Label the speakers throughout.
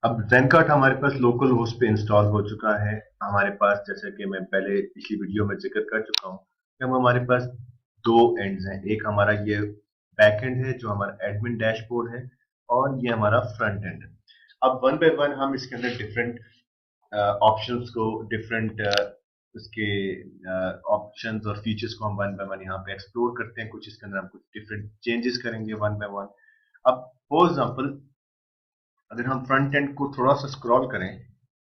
Speaker 1: अब Zencart हमारे पास local host पे इंस्टॉल हो चुका है। हमारे पास जैसे कि मैं पहले पिछली वीडियो में जिक्र कर चुका हूँ कि हम हमारे पास दो एंड्स हैं। एक हमारा ये बैक एंड है जो हमारा एडमिन डैशबोर्ड है और ये हमारा फ्रंट एंड है। अब वन बाय वन हम इसके अंदर डिफरेंट ऑप्शंस को डिफरेंट उसके ऑप्शंस और फीचर्स को हम वन बाय वन यहाँ पे एक्सप्लोर करते हैं। कुछ इसके अंदर हम कुछ डिफरेंट चेंजेस करेंगे वन बाय वन। अब फॉर एग्जांपल अगर हम फ्रंट एंड को थोड़ा सा स्क्रॉल करें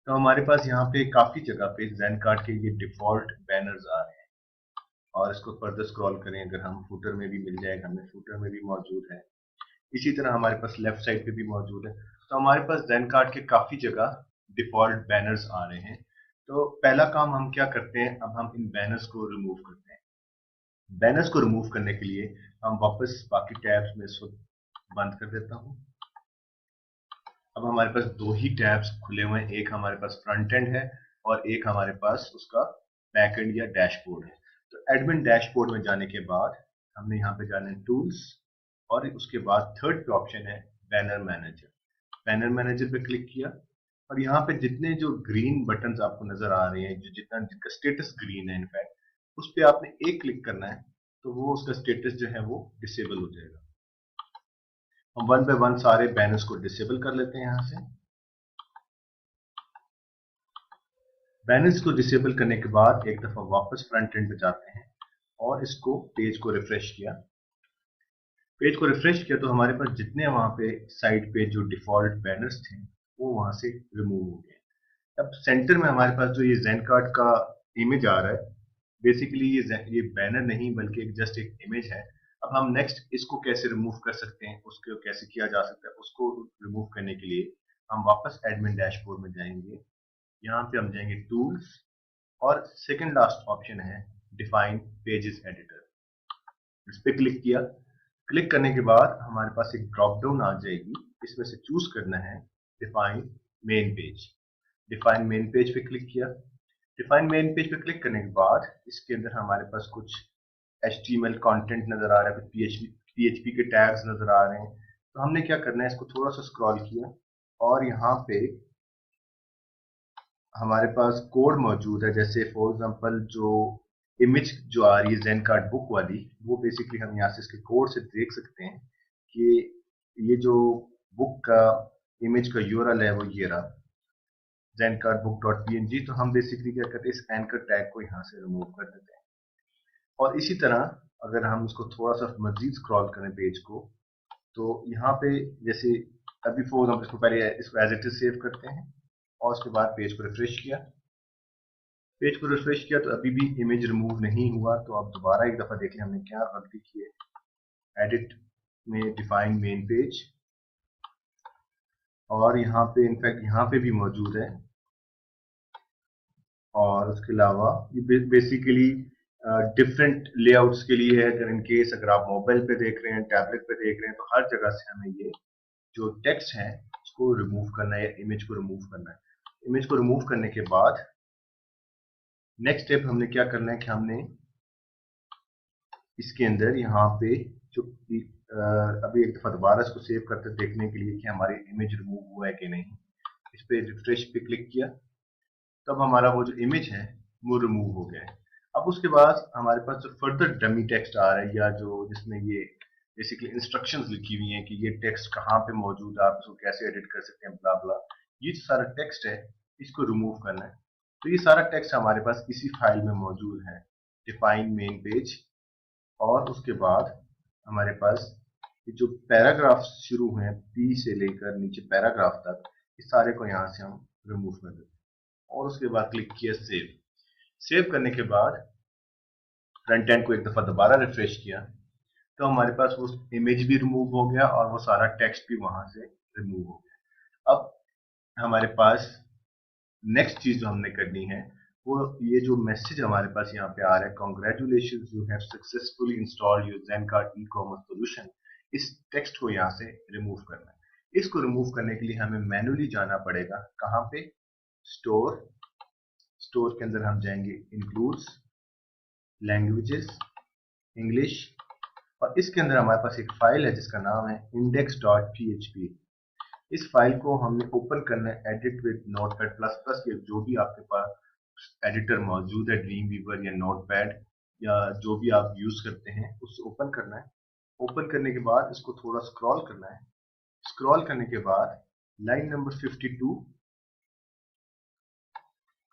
Speaker 1: तो हमारे पास यहाँ पे काफी जगह पे Zencart के ये डिफॉल्ट बैनर्स आ रहे हैं। और इसको फर्दर स्क्रॉल करें अगर हम फुटर में भी मिल जाएगा, हमें फुटर में भी मौजूद है। इसी तरह हमारे पास लेफ्ट साइड पे भी मौजूद है। तो हमारे पास Zencart के काफी जगह डिफॉल्ट बैनर्स आ रहे हैं। तो पहला काम हम क्या करते हैं, अब हम इन बैनर्स को रिमूव करते हैं। बैनर्स को रिमूव करने के लिए हम वापस बाकी टैब्स में इसको बंद कर देता हूँ। अब हमारे पास दो ही टैब्स खुले हुए हैं, एक हमारे पास फ्रंट एंड है और एक हमारे पास उसका बैक एंड या डैशबोर्ड है। तो एडमिन डैशबोर्ड में जाने के बाद हमने यहाँ पे जाना है टूल्स और उसके बाद थर्ड पे ऑप्शन है बैनर मैनेजर। बैनर मैनेजर पे क्लिक किया और यहाँ पे जितने जो ग्रीन बटन्स आपको नजर आ रहे हैं, जो जितना जिनका स्टेटस ग्रीन है इनफैक्ट, उस पर आपने एक क्लिक करना है तो वो उसका स्टेटस जो है वो डिसेबल हो जाएगा। हम वन बाय वन सारे बैनर्स को डिसेबल कर लेते हैं यहाँ से। बैनर्स को डिसेबल करने के बाद एक दफा वापस फ्रंट एंड पे जाते हैं और इसको पेज को रिफ्रेश किया। पेज को रिफ्रेश किया तो हमारे पास जितने वहां पे साइड पे जो डिफॉल्ट बैनर्स थे वो वहां से रिमूव हो गए। अब सेंटर में हमारे पास जो ये Zencart का इमेज आ रहा है, बेसिकली ये बैनर नहीं बल्कि एक जस्ट एक इमेज है। अब हम नेक्स्ट इसको कैसे रिमूव कर सकते हैं, उसको कैसे किया जा सकता है, उसको रिमूव करने के लिए हम वापस एडमिन डैशबोर्ड में जाएंगे। यहाँ पे हम जाएंगे टूल्स और सेकंड लास्ट ऑप्शन है डिफाइन पेजेस एडिटर। इस पे क्लिक किया। क्लिक करने के बाद हमारे पास एक ड्रॉप डाउन आ जाएगी, इसमें से चूज करना है define main page. Define main page पे क्लिक किया। डिफाइन मेन पेज पे क्लिक करने के बाद इसके अंदर हमारे पास कुछ HTML कंटेंट नजर आ रहा है, कुछ PHP के टैग्स नजर आ रहे हैं। तो हमने क्या करना है, इसको थोड़ा सा स्क्रॉल किया और यहाँ पे हमारे पास कोड मौजूद है। जैसे फॉर एग्जांपल जो इमेज जो आ रही है Zencart बुक वाली, वो बेसिकली हम यहाँ से इसके कोड से देख सकते हैं कि ये जो बुक का इमेज का यूआरएल है वो ये रहा, zencartbook.png। तो हम बेसिकली क्या करते हैं, इस एंकर टैग को यहाँ से रिमूव कर देते हैं। और इसी तरह अगर हम इसको थोड़ा सा मजीद स्क्रॉल करें पेज को, तो यहाँ पे जैसे अभी फॉर एग्जांपल इसको पहले इसको एज इट इज सेव करते हैं और उसके बाद पेज को रिफ्रेश किया। पेज को रिफ्रेश किया तो अभी भी इमेज रिमूव नहीं हुआ। तो अब दोबारा एक दफा देखें हमने क्या गलती की है। एडिट में डिफाइन मेन पेज और यहाँ पे इनफैक्ट यहाँ पे भी मौजूद है। और उसके अलावा ये बेसिकली डिफरेंट लेआउट्स के लिए है। अगर इन केस अगर आप मोबाइल पे देख रहे हैं, टैबलेट पे देख रहे हैं, तो हर जगह से हमें ये जो टेक्स्ट है उसको रिमूव करना है या इमेज को रिमूव करना है। इमेज को रिमूव करने के बाद नेक्स्ट स्टेप हमने क्या करना है कि हमने इसके अंदर यहाँ पे जो अभी एक दफा दोबारा इसको सेव करते देखने के लिए कि हमारी इमेज रिमूव हुआ है कि नहीं, इस पे रिफ्रेश पे क्लिक किया। तब हमारा वो जो इमेज है वो रिमूव हो गया है। अब उसके बाद हमारे पास जो फर्दर डमी टेक्स्ट आ रहा है या जो जिसमें ये बेसिकली इंस्ट्रक्शंस लिखी हुई हैं कि ये टेक्स्ट कहाँ पे मौजूद है, आप इसको कैसे एडिट कर सकते हैं, ब्ला ब्ला, ये जो सारा टेक्स्ट है इसको रिमूव करना है। तो ये सारा टेक्स्ट हमारे पास इसी फाइल में मौजूद है, डिफाइन मेन पेज। और उसके बाद हमारे पास ये जो पैराग्राफ शुरू हुए हैं पी से लेकर नीचे पैराग्राफ तक, इस सारे को यहाँ से हम रिमूव कर देते हैं। और उसके बाद क्लिक किया सेव। सेव करने के बाद फ्रंट एंड को एक दफा दोबारा रिफ्रेश किया तो हमारे पास वो इमेज भी रिमूव हो गया और वो सारा टेक्स्ट भी वहां से रिमूव हो गया। अब हमारे पास नेक्स्ट चीज जो हमने करनी है वो ये जो मैसेज हमारे पास यहाँ पे आ रहा है, congratulation you have successfully installed your Zencart e-commerce solution, इस टेक्स्ट को यहाँ से रिमूव करना है। इसको रिमूव करने के लिए हमें मैनुअली जाना पड़ेगा कहाँ पे, स्टोर। स्टोर के अंदर हम जाएंगे इंक्लूड्स, लैंग्वेजेस, इंग्लिश। और इसके अंदर हमारे पास एक फाइल है जिसका नाम है index.php। इस फाइल को हमने ओपन करना है edit with notepad plus plus या जो भी आपके पास एडिटर मौजूद है, ड्रीम वीवर या नोटपैड या जो भी आप यूज करते हैं उससे ओपन करना है। ओपन करने के बाद इसको थोड़ा स्क्रॉल करना है। स्क्रॉल करने के बाद लाइन नंबर 52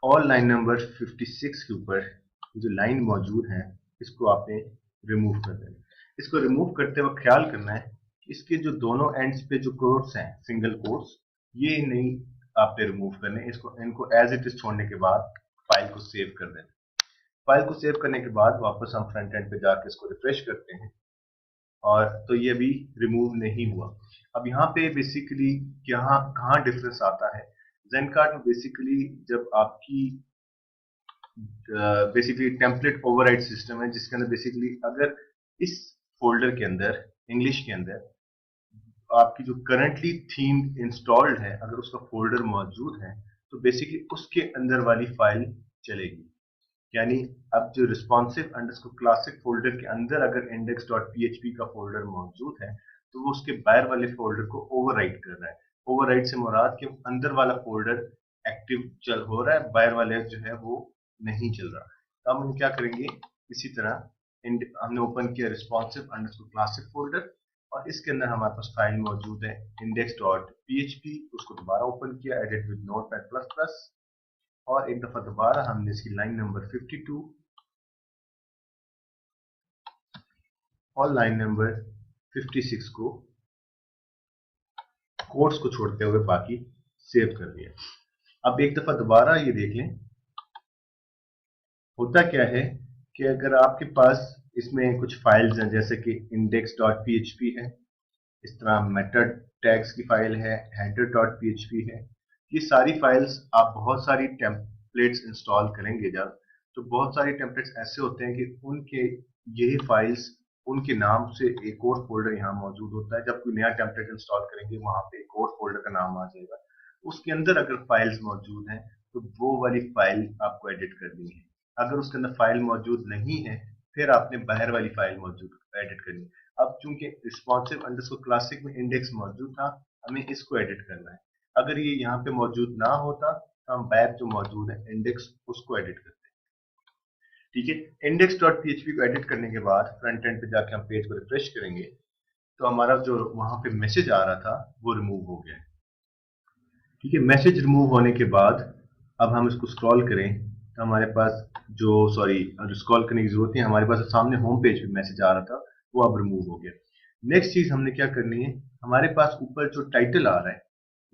Speaker 1: और लाइन नंबर 56 के ऊपर जो लाइन मौजूद है इसको आपने रिमूव कर देना है। इसको रिमूव करते वक्त ख्याल करना है कि इसके जो दोनों एंड्स पे जो कोट्स हैं, सिंगल कोट्स, ये नहीं आपने रिमूव करने। इसको इनको एज इट इज छोड़ने के बाद फाइल को सेव कर देना। फाइल को सेव करने के बाद वापस हम फ्रंट एंड पे जाके इसको रिफ्रेश करते हैं और तो ये अभी रिमूव नहीं हुआ। अब यहाँ पे बेसिकली कहाँ डिफरेंस आता है, जेनकार्ड में बेसिकली जब आपकी बेसिकली टेम्पलेट ओवरराइड सिस्टम है जिसके अंदर बेसिकली अगर इस फोल्डर के अंदर इंग्लिश के अंदर आपकी जो करंटली थीम इंस्टॉल्ड है अगर उसका फोल्डर मौजूद है तो बेसिकली उसके अंदर वाली फाइल चलेगी। यानी अब जो रिस्पॉन्सिव अंडरस्कोर क्लासिक फोल्डर के अंदर अगर index.php का फोल्डर मौजूद है तो वो उसके बाहर वाले फोल्डर को ओवरराइट कर रहा है। ओवरराइट से मुराद कि अंदर वाला फोल्डर एक्टिव चल हो रहा है, बाहर वाले जो है वो नहीं चल रहा। तो हम क्या करेंगे, इसी तरह हमने ओपन किया रिस्पॉन्सिव अंडरस्कोर क्लासिक फोल्डर और इसके अंदर हमारे पास फाइल मौजूद है index.php। उसको दोबारा ओपन किया edit with notepad plus plus और एक दफा दोबारा हमने इसकी लाइन नंबर 52 और लाइन नंबर 56 को कोट्स को छोड़ते हुए बाकी सेव कर दिया। अब एक दफा दोबारा ये देख लें, होता क्या है कि अगर आपके पास इसमें कुछ फाइल्स हैं जैसे कि index.php है, इस तरह मेथड टैग्स की फाइल है, header.php है, ये सारी फाइल्स आप बहुत सारी टेम्पलेट्स इंस्टॉल करेंगे जब, तो बहुत सारी टेम्पलेट्स ऐसे होते हैं कि उनके यही फाइल्स उनके नाम से एक और फोल्डर यहाँ मौजूद होता है। जब कोई नया टेम्पलेट इंस्टॉल करेंगे वहां पे एक और फोल्डर का नाम आ जाएगा, उसके अंदर अगर फाइल्स मौजूद हैं तो वो वाली फाइल आपको एडिट करनी है। अगर उसके अंदर फाइल मौजूद नहीं है फिर आपने बाहर वाली फाइल मौजूद एडिट करनी है। अब चूंकि रिस्पॉन्सिव अंडरस्कोर क्लासिक में इंडेक्स मौजूद था, हमें इसको एडिट करना है। अगर ये यहाँ पे मौजूद ना होता तो हम बैक जो मौजूद है इंडेक्स उसको एडिट करते हैं। ठीक है, index.php को एडिट करने के बाद फ्रंट एंड पे जाके हम पेज को रिफ्रेश करेंगे तो हमारा जो वहां पे मैसेज आ रहा था वो रिमूव हो गया है। ठीक है, मैसेज रिमूव होने के बाद अब हम इसको स्क्रॉल करें तो हमारे पास जो स्क्रॉल करने की जरूरत है, हमारे पास सामने होम पेज पे मैसेज आ रहा था वो अब रिमूव हो गया। नेक्स्ट चीज हमने क्या करनी है, हमारे पास ऊपर जो टाइटल आ रहा है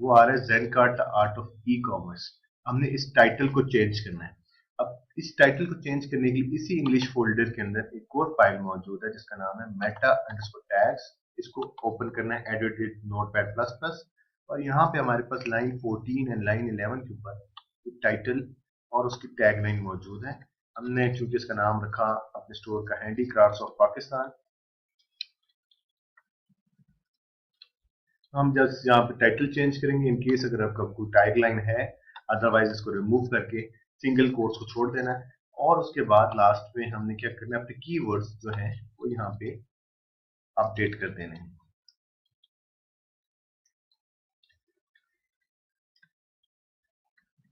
Speaker 1: वो आ रहा है Gencard the art of e commerce. हमने इस टाइटल को चेंज करना है। अब इस टाइटल को चेंज करने के लिए इसी इंग्लिश फोल्डर के अंदर एक और फाइल मौजूद है जिसका नाम है मेटा अंडरस्कोर टैग्स। इसको ओपन करना है edit with notepad plus plus और यहाँ पे हमारे पास लाइन 14 एंड लाइन 11 के ऊपर टाइटल और उसकी टैग लाइन मौजूद है। हमने चूंकि इसका नाम रखा अपने स्टोर का हैंडीक्राफ्ट्स ऑफ पाकिस्तान, हम जस्ट यहाँ पे टाइटल चेंज करेंगे इन केस अगर आपका कोई टैग लाइन है, अदरवाइज इसको रिमूव करके सिंगल कोट्स को छोड़ देना है और उसके बाद लास्ट में हमने क्या करना है, अपने कीवर्ड्स जो है वो यहाँ पे अपडेट कर देने हैं।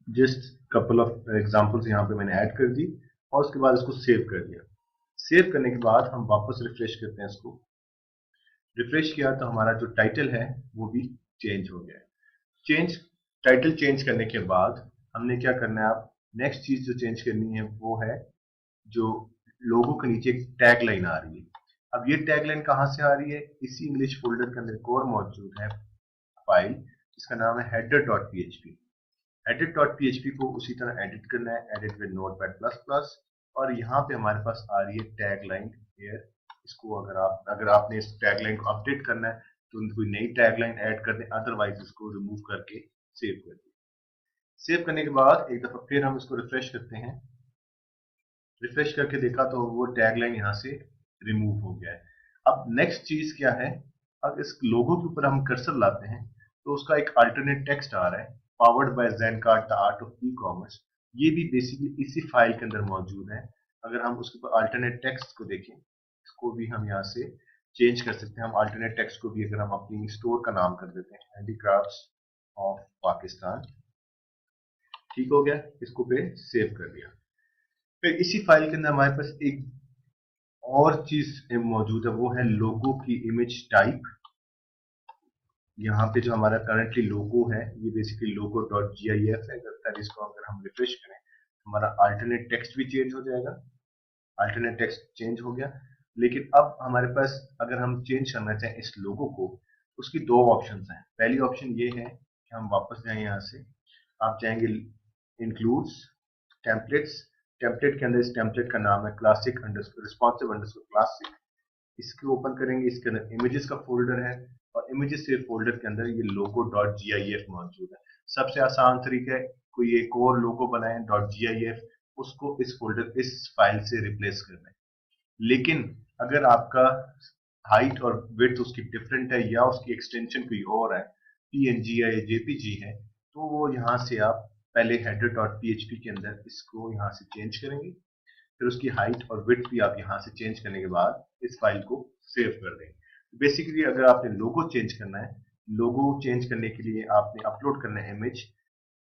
Speaker 1: जस्ट कपल ऑफ एग्जांपल्स यहाँ पे मैंने ऐड कर दी और उसके बाद इसको सेव कर दिया। सेव करने के बाद हम वापस रिफ्रेश करते हैं इसको। रिफ्रेश किया तो हमारा जो टाइटल है वो भी चेंज हो गया है। टाइटल चेंज करने के बाद हमने क्या करना है, अब नेक्स्ट चीज जो चेंज करनी है वो है जो लोगों के नीचे एक टैग लाइन आ रही है। अब ये टैग लाइन कहाँ से आ रही है, इसी इंग्लिश फोल्डर के अंदर एक और मौजूद है फाइल जिसका नाम है header.php। header.php को उसी तरह एडिट करना है edit with notepad plus plus और यहाँ पे हमारे पास आ रही है टैग लाइन हियर। इसको अगर आपने इस टैग लाइन को अपडेट करना है तो कोई नई टैग लाइन ऐड कर दें, अदरवाइज इसको रिमूव करके सेव कर दें। सेव करने के बाद एक दफा फिर हम इसको रिफ्रेश करते हैं। रिफ्रेश करके देखा तो वो टैग लाइन यहाँ से रिमूव हो गया है। अब नेक्स्ट चीज क्या है, अब इस लोगो के ऊपर हम कर्सर लाते हैं तो उसका एक अल्टरनेट टेक्स्ट आ रहा है powered by Gencard the art of e commerce. ये भी बेसिकली इसी फाइल के अंदर मौजूद है। अगर हम उसके ऊपर अल्टरनेट टेक्स्ट को देखें, इसको भी हम यहाँ से चेंज कर सकते हैं हम अल्टरनेट टेक्स्ट को भी। अगर हम अपनी स्टोर का नाम कर देते हैं हैंडीक्राफ्ट्स ऑफ पाकिस्तान, ठीक हो गया, इसको पे सेव कर दिया। फिर इसी फाइल के अंदर हमारे पास एक और चीज मौजूद है, वो है लोगो की इमेज टाइप। यहाँ पे जो हमारा करंटली लोगो है ये बेसिकली लोगो डॉट GIF है। अगर इसको अगर हम रिफ्रेश करें हमारा अल्टरनेट टेक्स्ट भी चेंज हो जाएगा। अल्टरनेट टेक्स्ट चेंज हो गया। लेकिन अब हमारे पास अगर हम चेंज करना चाहें इस लोगो को, उसकी दो ऑप्शंस हैं। पहली ऑप्शन ये है कि हम वापस जाएं यहाँ से, आप चाहेंगे इंक्लूड्स टेम्पलेट्स। टेम्पलेट के अंदर इस टेम्पलेट का नाम है classic underscore responsive underscore classic. इसको ओपन करेंगे, इसके अंदर इमेजेस का फोल्डर है और इमेजेस से फोल्डर के अंदर ये लोगो डॉट GIF मौजूद है। सबसे आसान तरीका है कोई एक और लोगो बनाए डॉट GIF, उसको इस फोल्डर इस फाइल से रिप्लेस करना है। लेकिन अगर आपका हाइट और विड्थ उसकी डिफरेंट है या उसकी एक्सटेंशन कोई और है, PNG है या JPG है, तो वो यहाँ से आप पहले हेडर डॉट PHP के अंदर इसको यहाँ से चेंज करेंगे। फिर उसकी हाइट और विड्थ भी आप यहाँ से चेंज करने के बाद इस फाइल को सेव कर देंगे। बेसिकली अगर आपने लोगो चेंज करना है, लोगो चेंज करने के लिए आपने अपलोड करना है image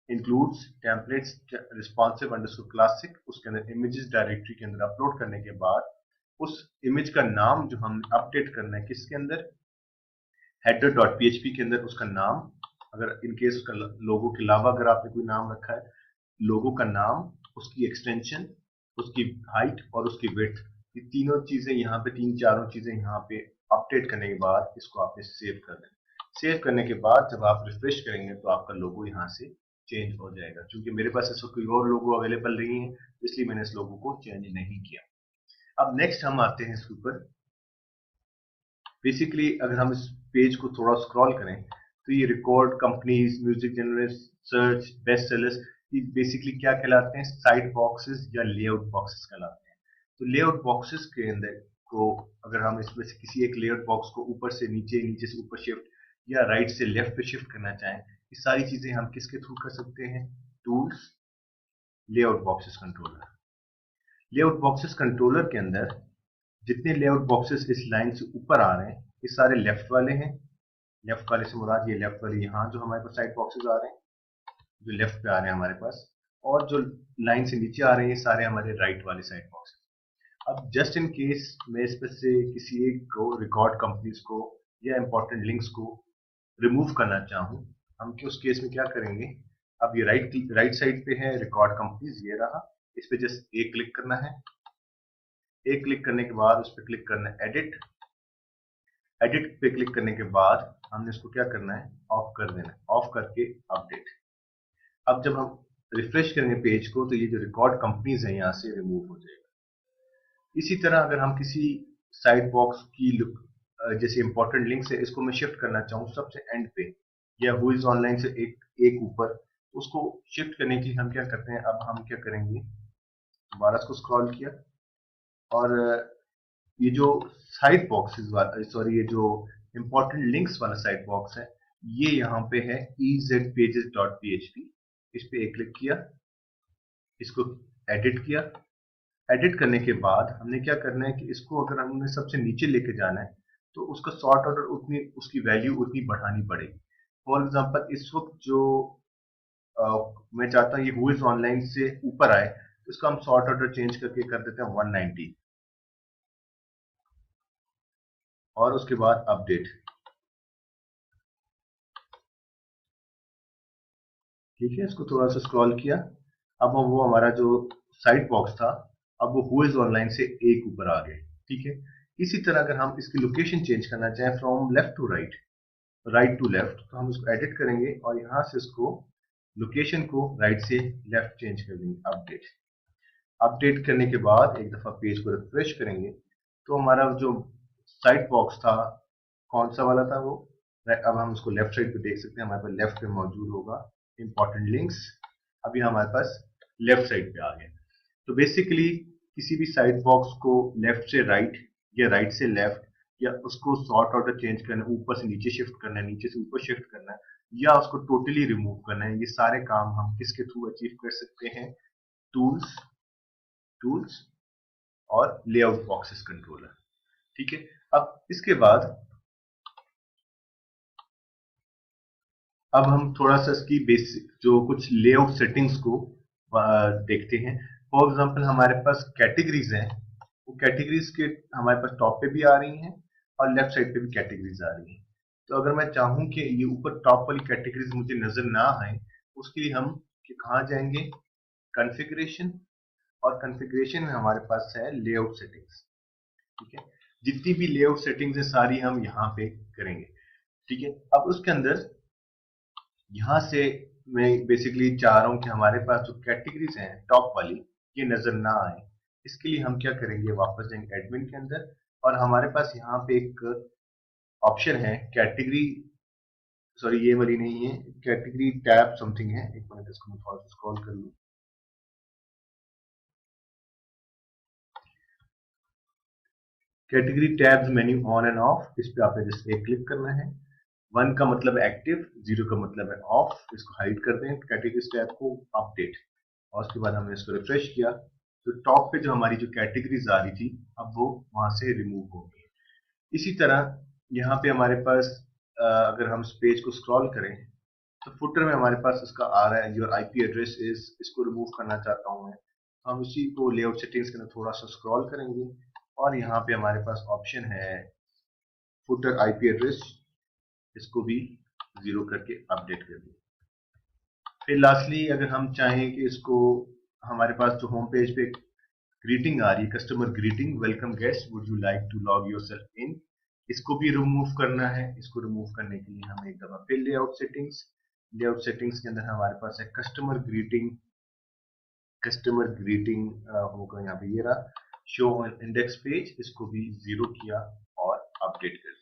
Speaker 1: includes templates responsive underscore classic, उसके अंदर इमेजेस डायरेक्टरी के अंदर अपलोड करने के बाद उस इमेज का नाम जो हमने अपडेट करना है किसके अंदर, हेडर डॉट PHP के अंदर उसका नाम। अगर इन केस उसका लोगो के अलावा अगर आपने कोई नाम रखा है, लोगो का नाम, उसकी एक्सटेंशन, उसकी हाइट और उसकी विड्थ, ये तीनों चीजें यहाँ पे, तीन चारों चीजें यहाँ पे अपडेट करने के बाद इसको आपने सेव कर देना। सेव करने के बाद जब आप रिफ्रेश करेंगे तो आपका लोगो यहाँ से चेंज हो जाएगा। क्योंकि मेरे पास ऐसा कोई और लोगो अवेलेबल नहीं है इसलिए मैंने इस लोगो को चेंज नहीं किया। अब नेक्स्ट हम आते हैं इसके ऊपर। बेसिकली अगर हम इस पेज को थोड़ा स्क्रॉल करें तो ये record companies, music general, search, best sellers, ये बेसिकली क्या कहलाते हैं, साइड बॉक्सेस या लेआउट बॉक्सेस कहलाते हैं। तो लेआउट बॉक्सेस के अंदर को अगर हम इसमें से किसी एक लेआउट बॉक्स को ऊपर से नीचे, नीचे से ऊपर शिफ्ट या राइट से लेफ्ट पे शिफ्ट करना चाहें, ये सारी चीजें हम किसके थ्रू कर सकते हैं, tools, layout boxes controller. Layout boxes controller के अंदर जितने लेआउट बॉक्सेस इस लाइन से ऊपर आ रहे हैं ये सारे लेफ्ट वाले हैं। लेफ्ट वाले से मुराद ये लेफ्ट वाले यहाँ जो हमारे पास साइड बॉक्सेस आ रहे हैं, जो लेफ्ट पे आ रहे हैं हमारे पास, और जो लाइन से नीचे आ रहे हैं सारे हमारे राइट वाले साइड बॉक्सेस। अब जस्ट इन केस मैं इसमें से किसी एक को, रिकॉर्ड कंपनीज को या इंपॉर्टेंट लिंक्स को रिमूव करना चाहूँ, हम उस केस में क्या करेंगे, अब ये राइट साइड पे है रिकॉर्ड कंपनीज, ये रहा, इस पे जस्ट एक क्लिक करना है। एक क्लिक करने के बाद उस पर क्लिक करना है एडिट। एडिट पे क्लिक करने के बाद हमने इसको क्या करना है, ऑफ कर देना है, ऑफ करके अपडेट। अब जब हम रिफ्रेश करेंगे पेज को तो ये जो रिकॉर्ड कंपनीज है यहाँ से रिमूव हो जाएगा। इसी तरह अगर हम किसी साइड बॉक्स की जैसे इंपॉर्टेंट लिंक्स है, इसको मैं शिफ्ट करना चाहूँ सबसे एंड पे या हु इज ऑनलाइन से एक ऊपर, उसको शिफ्ट करने के लिए हम क्या करते हैं, अब हम क्या करेंगे, दोबारा इसको स्क्रॉल किया और ये जो साइड बॉक्सेस वाला, सॉरी ये जो इंपॉर्टेंट लिंक्स वाला साइड बॉक्स है, ये यहाँ पे है ezpages.php। इस पे एक क्लिक किया, इसको एडिट किया। एडिट करने के बाद हमने क्या करना है कि इसको अगर हमने सबसे नीचे लेके जाना है तो उसका सॉर्ट ऑर्डर उतनी, उसकी वैल्यू उतनी बढ़ानी पड़ेगी। फॉर एग्जांपल इस वक्त जो मैं चाहता हूँ ये हु इज ऑनलाइन से ऊपर आए, तो इसका हम सॉर्ट ऑर्डर चेंज करके कर देते हैं 190 और उसके बाद अपडेट। ठीक है, इसको थोड़ा सा स्क्रॉल किया, अब वो हमारा जो साइड बॉक्स था अब वो हु इज ऑनलाइन से एक ऊपर आ गए। ठीक है, इसी तरह अगर हम इसकी लोकेशन चेंज करना चाहें from left to right, right to left, तो हम इसको एडिट करेंगे और यहाँ से इसको लोकेशन को राइट से लेफ्ट चेंज कर देंगे, अपडेट। अपडेट करने के बाद एक दफा पेज को रिफ्रेश करेंगे तो हमारा जो साइड बॉक्स था कौन सा वाला था वो, अब हम उसको लेफ्ट साइड पे देख सकते हैं, हमारे पास लेफ्ट पे मौजूद होगा इंपॉर्टेंट लिंक्स। अभी हमारे पास लेफ्ट साइड पे आ गए। तो बेसिकली किसी भी साइड बॉक्स को लेफ्ट से राइट या राइट से लेफ्ट, या उसको सॉर्ट ऑर्डर चेंज करना है, ऊपर से नीचे शिफ्ट करना है, नीचे से ऊपर शिफ्ट करना है, या उसको टोटली रिमूव करना है, ये सारे काम हम किसके थ्रू अचीव कर सकते हैं, टूल्स और लेआउट बॉक्सेस कंट्रोलर। ठीक है, अब इसके बाद अब हम थोड़ा सा इसकी बेसिक जो कुछ लेआउट सेटिंग्स को देखते हैं। फॉर एग्जांपल हमारे पास कैटेगरीज हैं, वो कैटेगरीज के हमारे पास टॉप पे भी आ रही हैं और लेफ्ट साइड पे भी कैटेगरीज आ रही हैं। तो अगर मैं चाहूं कि ये ऊपर टॉप वाली कैटेगरीज मुझे नजर ना आए, उसके लिए हम कहाँ जाएंगे, कॉन्फ़िगरेशन, और कॉन्फ़िगरेशन में हमारे पास है लेआउट सेटिंग्स। ठीक है, जितनी भी लेआउट सेटिंग्स है सारी हम यहाँ पे करेंगे। ठीक है, अब उसके अंदर यहाँ से मैं बेसिकली चाह रहा हूँ कि हमारे पास जो कैटेगरीज हैं टॉप वाली, ये नजर ना आए। इसके लिए हम क्या करेंगे, वापस जाएंगे एडमिन के अंदर, और हमारे पास यहाँ पे एक ऑप्शन है कैटेगरी, सॉरी ये वाली नहीं है, कैटेगरी टैब समथिंग है। एक मिनट, इसको मैं थोड़ा सा स्क्रॉल कर लूँ। Category tabs menu on end of, इस पे आपने जस्ट एक क्लिक करना है। 1 का मतलब एक्टिव, 0 का मतलब है ऑफ। इसको हाइड कर दें कैटेगरी टैब को, अपडेट, और उसके बाद हमने इसको रिफ्रेश किया तो टॉप पे जो हमारी जो कैटेगरीज आ रही थी अब वो वहां से रिमूव हो गई। इसी तरह यहाँ पे हमारे पास अगर हम इस पेज को स्क्रॉल करें तो फुटर में हमारे पास इसका आ रहा है योर आईपी एड्रेस इज, इसको रिमूव करना चाहता हूँ मैं। हम इसी को लेआउट सेटिंग्स के अंदर थोड़ा सा स्क्रॉल करेंगे और यहाँ पे हमारे पास ऑप्शन है फुटर आईपी एड्रेस, इसको भी 0 करके अपडेट कर दिया। फिर लास्टली अगर हम चाहें कि इसको, हमारे पास जो होम पेज पे ग्रीटिंग आ रही है, customer greeting, welcome guest would you like to log yourself in, इसको भी रिमूव करना है। इसको रिमूव करने के लिए हम एक दफा फिर लेआउट सेटिंग्स के अंदर हमारे पास है कस्टमर ग्रीटिंग, होगा यहाँ पे, ये रहा शो ऑन इंडेक्स पेज, इसको भी 0 किया और अपडेट कर दिया।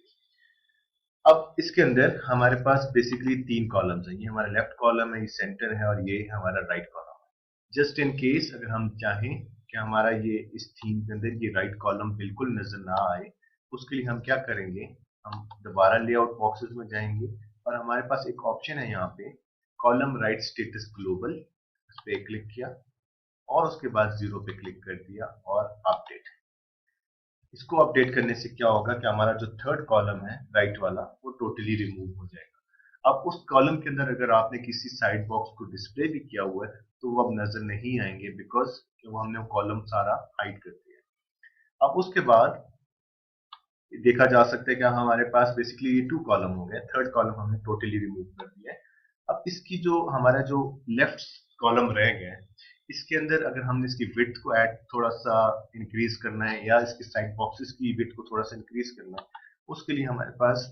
Speaker 1: अब इसके अंदर हमारे पास बेसिकली 3 कॉलम्स हैं, ये हमारा लेफ्ट कॉलम है, ये सेंटर है, और ये हमारा राइट कॉलम है। जस्ट इन केस अगर हम चाहें कि हमारा ये इस थीम के अंदर ये राइट कॉलम बिल्कुल नजर ना आए, उसके लिए हम क्या करेंगे, हम दोबारा लेआउट बॉक्सेस में जाएंगे और हमारे पास एक ऑप्शन है यहाँ पे कॉलम राइट स्टेटस ग्लोबल, इस पे क्लिक किया और उसके बाद 0 पे क्लिक कर दिया और अपडेट। इसको अपडेट करने से क्या होगा कि हमारा जो थर्ड कॉलम है राइट वाला वो टोटली रिमूव हो जाएगा। अब उस कॉलम के अंदर अगर आपने किसी साइड बॉक्स को डिस्प्ले भी किया हुआ है तो वो अब नजर नहीं आएंगे, बिकॉज वो हमने वो कॉलम सारा हाइड कर दिया। अब उसके बाद देखा जा सकता है कि हमारे पास बेसिकली ये 2 कॉलम हो गए, थर्ड कॉलम हमने टोटली रिमूव कर दिया है। अब इसकी जो हमारा जो लेफ्ट कॉलम रह गया है, इसके अंदर अगर हमने इसकी विड्थ को ऐड थोड़ा सा इंक्रीज करना है या इसके साइड बॉक्सेस की विड्थ को थोड़ा सा इंक्रीज करना है, उसके लिए हमारे पास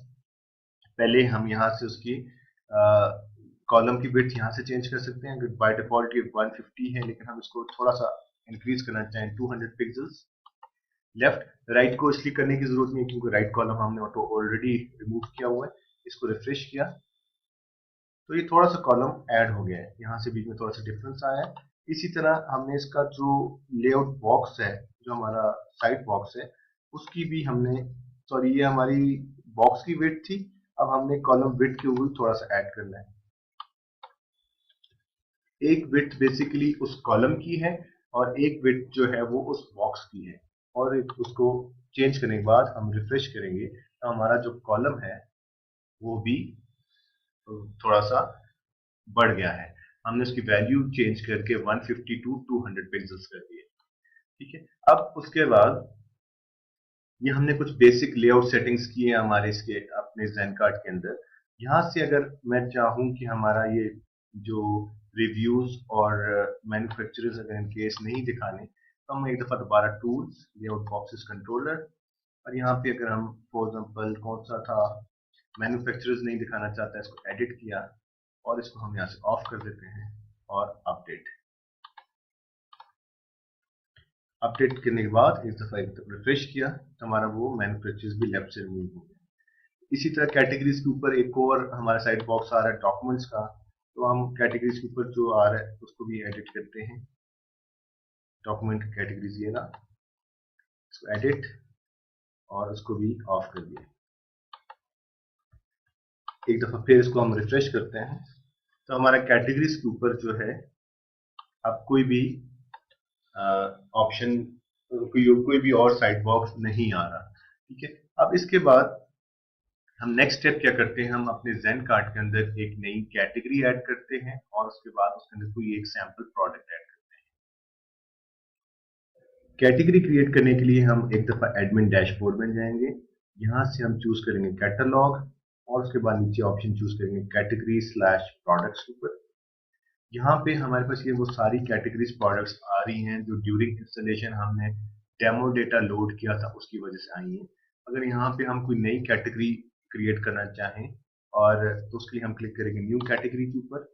Speaker 1: पहले हम यहाँ से उसकी कॉलम की विड्थ यहाँ से चेंज कर सकते हैं। अगर बाय डिफॉल्ट ये 150 है लेकिन हम इसको थोड़ा सा इंक्रीज करना चाहें 200 पिक्सल्स। लेफ्ट राइट को इसलिए करने की जरूरत नहीं है क्योंकि राइट कॉलम हमने ऑटो ऑलरेडी रिमूव किया हुआ है। इसको रिफ्रेश किया तो ये थोड़ा सा कॉलम ऐड हो गया है, यहाँ से बीच में थोड़ा सा डिफरेंस आया है। इसी तरह हमने इसका जो लेआउट बॉक्स है, जो हमारा साइड बॉक्स है, उसकी भी हमने, सॉरी ये हमारी बॉक्स की विड्थ थी, अब हमने कॉलम विड्थ के ऊपर थोड़ा सा ऐड करना है। एक विड्थ बेसिकली उस कॉलम की है और एक विड्थ जो है वो उस बॉक्स की है, और उसको चेंज करने के बाद हम रिफ्रेश करेंगे तो हमारा जो कॉलम है वो भी थोड़ा सा बढ़ गया है। हमने उसकी वैल्यू चेंज करके 150 टू 200 पिक्सल्स कर दिए। ठीक है, अब उसके बाद ये हमने कुछ बेसिक लेआउट सेटिंग्स की है हमारे इसके अपने ज़ेन कार्ड के अंदर। यहाँ से अगर मैं चाहूँ कि हमारा ये जो रिव्यूज और मैन्युफैक्चरर्स अगर इन केस नहीं दिखाने, तो हम एक दफा दोबारा टूल्स, लेआउट बॉक्सेस, कंट्रोलर, और यहाँ पे अगर हम फॉर एग्जांपल कौन सा था, मैन्युफैक्चरर्स नहीं दिखाना चाहता है, इसको एडिट किया और इसको हम यहाँ से ऑफ कर देते हैं और अपडेट। अपडेट करने के बाद एक दफा रिफ्रेश किया तो हमारा वो मैन्युफैक्चरर्स भी लेफ्ट से रिमूव हो गया। इसी तरह कैटेगरीज के ऊपर एक और हमारा साइड बॉक्स आ रहा है डॉक्यूमेंट्स का, तो हम कैटेगरीज के ऊपर जो आ रहा है उसको भी एडिट करते हैं। डॉक्यूमेंट कैटेगरीज ये रहा, इसको एडिट और उसको भी ऑफ कर दिया। एक दफा फिर इसको हम रिफ्रेश करते हैं तो हमारा कैटेगरीज के ऊपर जो है अब कोई भी ऑप्शन, कोई भी और साइड बॉक्स नहीं आ रहा। ठीक है, अब इसके बाद हम नेक्स्ट स्टेप क्या करते हैं, हम अपने ज़ेन कार्ट के अंदर एक नई कैटेगरी ऐड करते हैं और उसके बाद उसके अंदर कोई एक सैंपल प्रोडक्ट ऐड करते हैं। कैटेगरी क्रिएट करने के लिए हम एक दफा एडमिन डैशबोर्ड में जाएंगे, यहां से हम चूज करेंगे कैटलॉग और उसके बाद नीचे ऑप्शन चूज करेंगे कैटेगरी स्लैश प्रोडक्ट्स के ऊपर। यहाँ पे हमारे पास ये वो सारी कैटेगरीज प्रोडक्ट्स आ रही हैं जो ड्यूरिंग इंस्टॉलेशन हमने डेमो डेटा लोड किया था उसकी वजह से आई हैं। अगर यहाँ पे हम कोई नई कैटेगरी क्रिएट करना चाहें और तो उसके लिए हम क्लिक करेंगे न्यू कैटेगरी के ऊपर।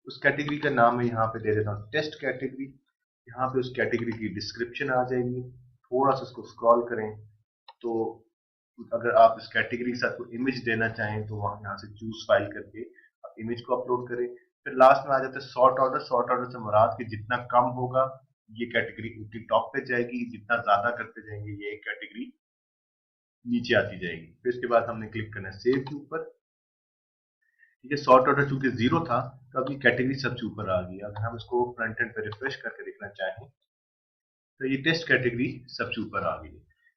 Speaker 1: उस कैटेगरी का नाम मैं यहाँ पे दे देता हूँ टेस्ट कैटेगरी। यहाँ पे उस कैटेगरी की डिस्क्रिप्शन आ जाएगी, थोड़ा सा उसको स्क्रॉल करें तो अगर आप इस कैटेगरी के साथ कोई इमेज देना चाहें तो वहां यहाँ से चूज फाइल करके आप इमेज को अपलोड करें। फिर लास्ट में आ जाता है सॉर्ट ऑर्डर। सॉर्ट ऑर्डर से मुराद कि जितना कम होगा ये कैटेगरी उनकी टॉप पे जाएगी, जितना ज्यादा करते जाएंगे ये कैटेगरी नीचे आती जाएगी। फिर इसके बाद हमने क्लिक करना है सेव के ऊपर। ठीक है, सॉर्ट ऑर्डर चूंकि 0 था तो अब ये कैटेगरी सबसे ऊपर आ गई। अगर हम इसको फ्रंट एंड पे रिफ्रेश करके देखना चाहें तो ये टेस्ट कैटेगरी सबसे ऊपर आ गई।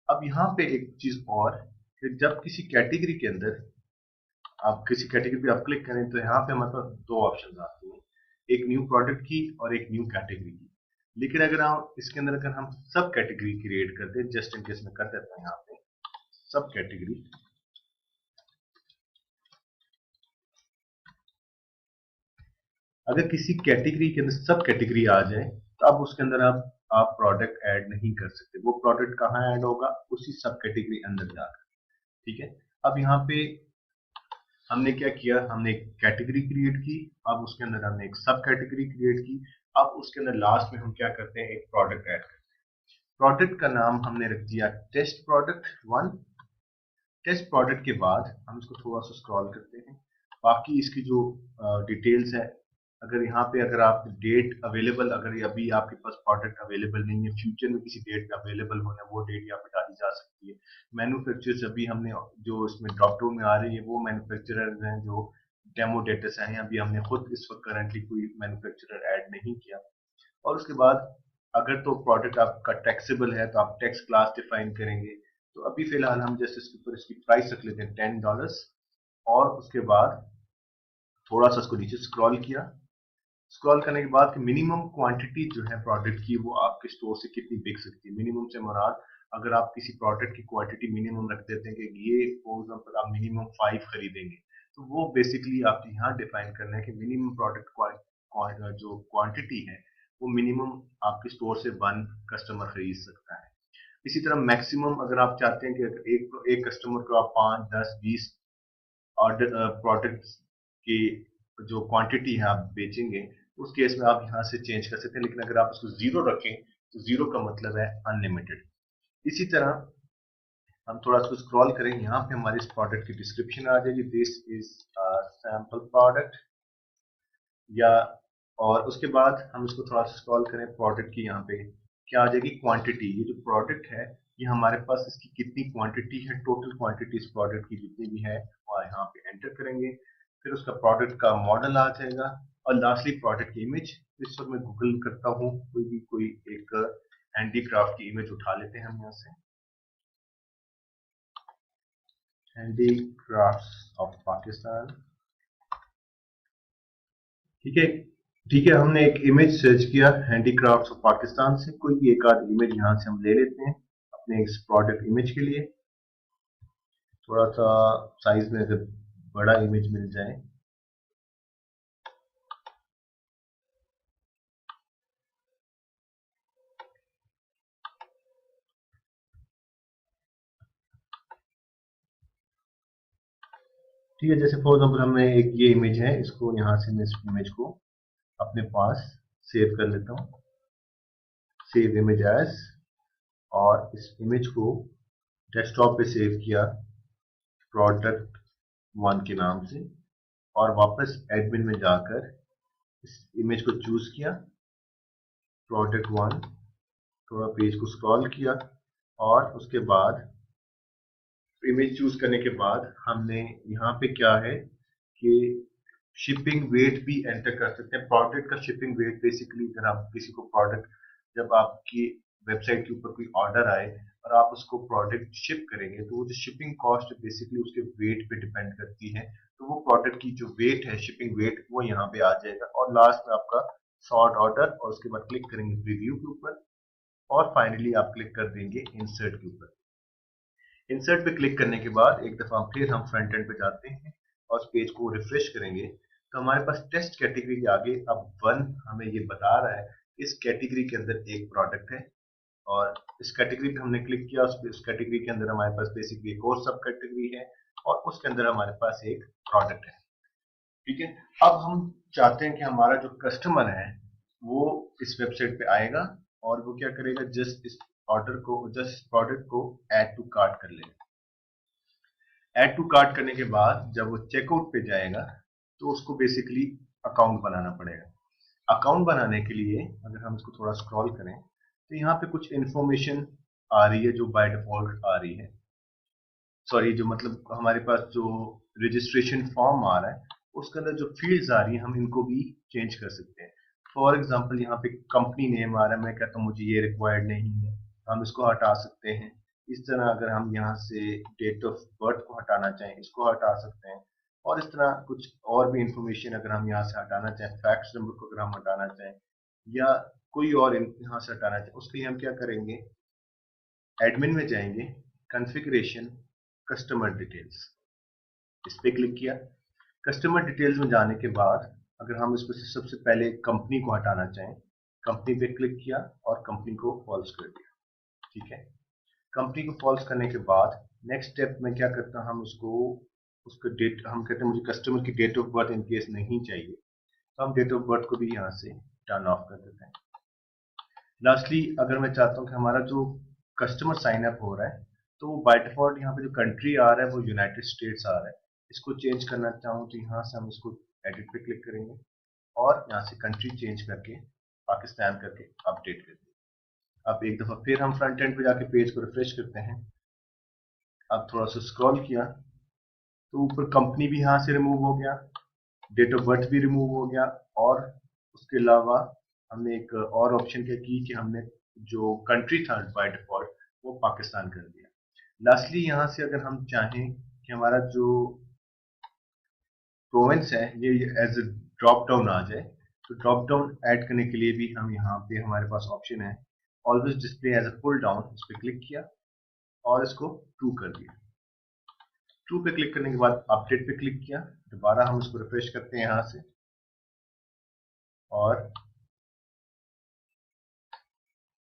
Speaker 1: अब यहाँ पे एक चीज और कि जब किसी कैटेगरी के अंदर आप किसी कैटेगरी पे आप क्लिक करें तो यहाँ पे हमारे पास दो ऑप्शन आते हैं, एक न्यू प्रोडक्ट की और एक न्यू कैटेगरी की। लेकिन अगर हम इसके अंदर अगर हम सब कैटेगरी क्रिएट कर दें, जस्ट इन केस में कर देता हूँ यहाँ पे सब कैटेगरी, अगर किसी कैटेगरी के अंदर सब कैटेगरी आ जाए तो अब उसके अंदर आप प्रोडक्ट ऐड नहीं कर सकते। वो प्रोडक्ट कहाँ ऐड होगा, उसी सब कैटेगरी अंदर जाकर। ठीक है, अब यहाँ पे हमने क्या किया, हमने एक कैटेगरी क्रिएट की, अब उसके अंदर हमने एक सब कैटेगरी क्रिएट की। अब उसके अंदर लास्ट में हम क्या करते हैं, एक प्रोडक्ट ऐड करते हैं। प्रोडक्ट का नाम हमने रख दिया टेस्ट प्रोडक्ट 1। टेस्ट प्रोडक्ट के बाद हम इसको थोड़ा सा स्क्रॉल करते हैं, बाकी इसकी जो डिटेल्स है, अगर यहाँ पे अगर आप डेट अवेलेबल, अगर अभी आपके पास प्रोडक्ट अवेलेबल नहीं है, फ्यूचर में किसी डेट पे अवेलेबल होना है, वो डेट यहाँ पे डाली जा सकती है। मैन्युफैक्चरर्स अभी हमने जो इसमें ड्रॉप डाउन में आ रही है वो मैन्युफैक्चरर्स हैं जो डेमो डेटा से हैं। अभी हमने खुद इस वक्त करंटली कोई मैन्युफैक्चरर ऐड नहीं किया। और उसके बाद अगर तो प्रोडक्ट आपका टैक्सेबल है तो आप टैक्स क्लास डिफाइन करेंगे। तो अभी फिलहाल हम जैसे इसके ऊपर इसकी प्राइस रख लेते हैं $10 और उसके बाद थोड़ा सा इसको नीचे स्क्रॉल किया। स्क्रॉल करने के बाद मिनिमम क्वांटिटी जो है प्रोडक्ट की वो आपके स्टोर से कितनी बिक सकती है। मिनिमम से मुराद अगर आप किसी प्रोडक्ट की क्वांटिटी मिनिमम रख देते हैं कि ये फॉर एग्जांपल आप मिनिमम 5 खरीदेंगे, तो वो बेसिकली आप यहाँ डिफाइन करना है कि मिनिमम प्रोडक्ट जो क्वांटिटी है वो मिनिमम आपके स्टोर से 1 कस्टमर खरीद सकता है। इसी तरह मैक्सिमम अगर आप चाहते हैं कि एक कस्टमर को आप 5, 10, 20 ऑर्डर प्रोडक्ट्स की जो क्वांटिटी है आप बेचेंगे, उस केस में आप यहाँ से चेंज कर सकते हैं। लेकिन अगर आप इसको 0 रखें तो 0 का मतलब है अनलिमिटेड। इसी तरह हम थोड़ा इसको स्क्रॉल करें, यहाँ पे हमारे इस प्रोडक्ट की डिस्क्रिप्शन आ जाएगी, दिस इज सैंपल प्रोडक्ट, या और उसके बाद हम इसको थोड़ा सा स्क्रॉल करें, प्रोडक्ट की यहाँ पे क्या आ जाएगी क्वांटिटी। ये जो प्रोडक्ट है ये हमारे पास इसकी कितनी क्वांटिटी है, टोटल क्वांटिटी इस प्रोडक्ट की जितनी भी है वो यहाँ पे एंटर करेंगे। फिर उसका प्रोडक्ट का मॉडल आ जाएगा और लास्टली प्रोडक्ट की इमेज। इस वक्त मैं गूगल करता हूँ कोई एक हैंडीक्राफ्ट की इमेज उठा लेते हैं हम यहाँ से, हैंडीक्राफ्ट्स ऑफ पाकिस्तान। ठीक है, ठीक है, हमने एक इमेज सर्च किया हैंडीक्राफ्ट्स ऑफ पाकिस्तान से, कोई भी एक आध इमेज यहाँ से हम ले लेते हैं अपने इस प्रोडक्ट इमेज के लिए। थोड़ा सा साइज में अगर बड़ा इमेज मिल जाए, ठीक है, जैसे फॉर एग्जाम्पल हमें एक ये इमेज है, इसको यहाँ से मैं इस इमेज को अपने पास सेव कर लेता हूँ, सेव इमेज एज, और इस इमेज को डेस्कटॉप पे सेव किया प्रोडक्ट 1 के नाम से, और वापस एडमिन में जाकर इस इमेज को चूज किया प्रोडक्ट 1, थोड़ा पेज को स्क्रॉल किया और उसके बाद इमेज चूज करने के बाद हमने यहाँ पे क्या है कि शिपिंग वेट भी एंटर कर सकते हैं। प्रोडक्ट का शिपिंग वेट बेसिकली अगर आप किसी को प्रोडक्ट, जब आपकी वेबसाइट के ऊपर कोई ऑर्डर आए और आप उसको प्रोडक्ट शिप करेंगे तो वो जो शिपिंग कॉस्ट बेसिकली उसके वेट पे डिपेंड करती है। तो वो प्रोडक्ट की जो वेट है, शिपिंग वेट, वो यहाँ पे आ जाएगा और लास्ट में आपका सॉर्ट ऑर्डर, और उसके बाद क्लिक करेंगे प्रीव्यू के ऊपर और फाइनली आप क्लिक कर देंगे इंसर्ट के ऊपर। इंसर्ट पे क्लिक करने के बाद एक दफा फिर हम फ्रंट एंड पे जाते हैं और उस पेज को रिफ्रेश करेंगे तो हमारे पास टेस्ट कैटेगरी के आगे अब 1 हमें ये बता रहा है इस कैटेगरी के अंदर एक प्रोडक्ट है, और इस कैटेगरी पे हमने क्लिक किया। उस कैटेगरी के अंदर हमारे पास बेसिकली एक और सब कैटेगरी है और उसके अंदर हमारे पास एक प्रोडक्ट है। ठीक है, अब हम चाहते हैं कि हमारा जो कस्टमर है वो इस वेबसाइट पे आएगा और वो क्या करेगा, जस्ट इस ऑर्डर को, जस्ट प्रोडक्ट को ऐड टू कार्ट कर लेगा। ऐड टू कार्ट करने के बाद जब वो चेकआउट पे जाएगा तो उसको बेसिकली अकाउंट बनाना पड़ेगा। अकाउंट बनाने के लिए अगर हम इसको थोड़ा स्क्रॉल करें तो यहाँ पे कुछ इंफॉर्मेशन आ रही है जो बाय डिफॉल्ट आ रही है, सॉरी, जो मतलब हमारे पास जो रजिस्ट्रेशन फॉर्म आ रहा है उसके अंदर जो फील्ड्स आ रही है हम इनको भी चेंज कर सकते हैं। फॉर एग्जांपल यहाँ पे कंपनी नेम आ रहा है, मैं कहता हूँ मुझे ये रिक्वायर्ड नहीं है, हम इसको हटा सकते हैं। इस तरह अगर हम यहाँ से डेट ऑफ बर्थ को हटाना चाहें इसको हटा सकते हैं, और इस तरह कुछ और भी इंफॉर्मेशन अगर हम यहाँ से हटाना चाहें, फैक्स नंबर को अगर हम हटाना चाहें या कोई और यहाँ से हटाना चाहें, उसके लिए हम क्या करेंगे, एडमिन में जाएंगे, कॉन्फ़िगरेशन, कस्टमर डिटेल्स, इस पे क्लिक किया। कस्टमर डिटेल्स में जाने के बाद अगर हम इसमें से सबसे पहले कंपनी को हटाना चाहें, कंपनी पे क्लिक किया और कंपनी को फॉल्स कर दिया। ठीक है, कंपनी को फॉल्स करने के बाद नेक्स्ट स्टेप में क्या करता हूं, हम उसको डेट, हम कहते हैं मुझे कस्टमर की date of birth in case नहीं चाहिए तो हम डेट ऑफ बर्थ को भी यहाँ से टर्न ऑफ कर देते हैं। लास्टली अगर मैं चाहता हूँ कि हमारा जो कस्टमर साइन अप हो रहा है तो वो बाय डिफॉल्ट यहाँ पे जो कंट्री आ रहा है वो यूनाइटेड स्टेट्स आ रहा है, इसको चेंज करना चाहूँ तो यहाँ से हम इसको एडिट पे क्लिक करेंगे और यहाँ से कंट्री चेंज करके पाकिस्तान करके अपडेट कर देंगे। अब एक दफा फिर हम फ्रंट एंड पे जाके पेज को रिफ्रेश करते हैं। अब थोड़ा सा स्क्रॉल किया तो ऊपर कंपनी भी यहाँ से रिमूव हो गया, डेट ऑफ बर्थ भी रिमूव हो गया, और उसके अलावा हमने एक और ऑप्शन क्या की कि हमने जो कंट्री था बाय डिफॉल्ट वो पाकिस्तान कर दिया। लास्टली यहाँ से अगर हम चाहें कि हमारा जो प्रोविंस है ये एज ए ड्रॉप डाउन आ जाए तो ड्रॉप डाउन ऐड करने के लिए भी हम यहाँ पे हमारे पास ऑप्शन है always display as a pull down, इस पर क्लिक किया और इसको ट्रू कर दिया। ट्रू पे क्लिक करने के बाद अपडेट पे क्लिक किया, दोबारा हम इसको रिफ्रेश करते हैं यहाँ से और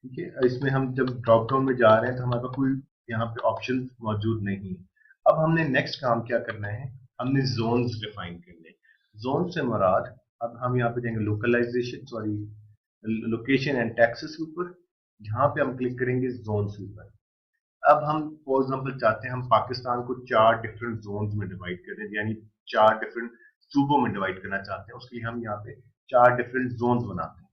Speaker 1: ठीक है, इसमें हम जब ड्रॉप डाउन में जा रहे हैं तो हमारे पास कोई यहाँ पे ऑप्शन मौजूद नहीं है। अब हमने नेक्स्ट काम क्या करना है, हमने जोन्स डिफाइन करने। जोन से मुराद, अब हम यहाँ पे जाएंगे localization, sorry, location and taxes के ऊपर, यहाँ पे हम क्लिक करेंगे जोन के ऊपर। अब हम फॉर एग्जांपल चाहते हैं हम पाकिस्तान को 4 डिफरेंट जोन्स में डिवाइड करें, यानी 4 डिफरेंट सूबों में डिवाइड करना चाहते हैं, उसके लिए हम यहाँ पे 4 डिफरेंट जोन्स बनाते हैं।